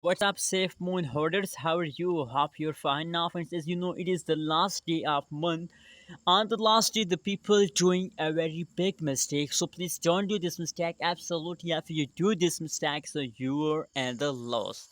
What's up, Safemoon Holders? How are you? Hope you're fine now. Friends, as you know, it is the last day of month. On the last day, the people doing a very big mistake. So please don't do this mistake. Absolutely, if you do this mistake, so you're at the loss.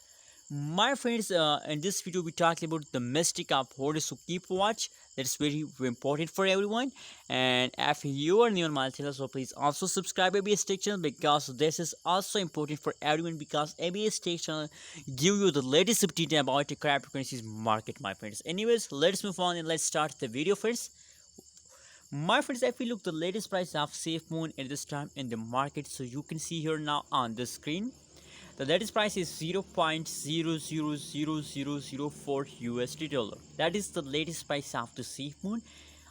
My friends, in this video, we talked about the mistake of hoarders. So keep watch. That's very important for everyone. And if you are new on my channel, so please also subscribe ABS Tech channel because this is also important for everyone because ABS Tech channel give you the latest update about the cryptocurrencies market, my friends. Anyways, let's move on and let's start the video first. My friends, if we look the latest price of SafeMoon at this time in the market, so you can see here now on the screen. The latest price is 0.000004 USD dollar. That is the latest price of the SafeMoon.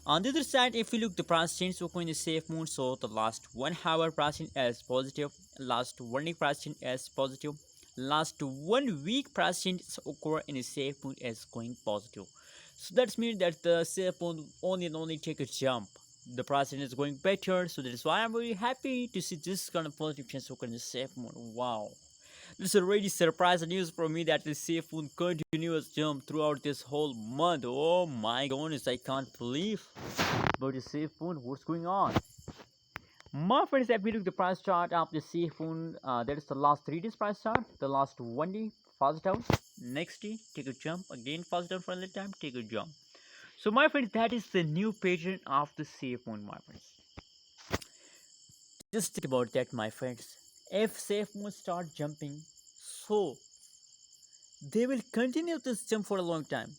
On the other side, if you look the price change occur in the SafeMoon, so the last 1 hour pricing is positive, last 1 week pricing is positive, last 1 week price change occur in the SafeMoon is going positive. So that means that the SafeMoon only and only take a jump. The pricing is going better, so that is why I'm very happy to see this kind of positive change occur in the SafeMoon. Wow. This is already surprising news for me that the Safemoon continuous jump throughout this whole month. Oh my goodness, I can't believe. But the Safemoon, what's going on? My friends, if we look the price chart of the Safemoon, that is the last 3 days price chart. The last 1 day, fast down. Next day, take a jump. Again, fast down for a little time, take a jump. So my friends, that is the new pattern of the Safemoon, my friends. Just think about that, my friends. If Safemoon start jumping, so they will continue this jump for a long time,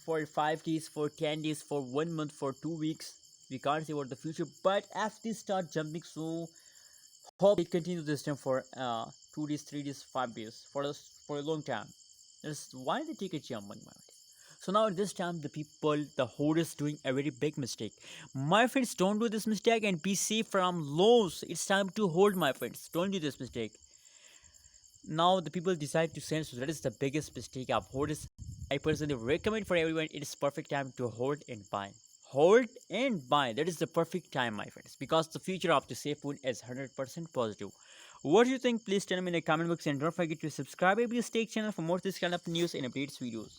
for 5 days, for 10 days, for 1 month, for 2 weeks. We can't say about the future, but as they start jumping, so hope they continue this jump for 2 days, 3 days, 5 days, for us for a long time. That's why they take a jump, my friends. So now this time the people, the hoarders doing a very big mistake. My friends, don't do this mistake and be safe from loss. It's time to hold, my friends. Don't do this mistake. Now the people decide to send, so that is the biggest mistake of holders. I personally recommend for everyone, it is perfect time to hold and buy. Hold and buy, that is the perfect time, my friends, because the future of the safe food is 100% positive. What do you think? Please tell me in the comment box and don't forget to subscribe to the Stake channel for more this kind of news and updates videos.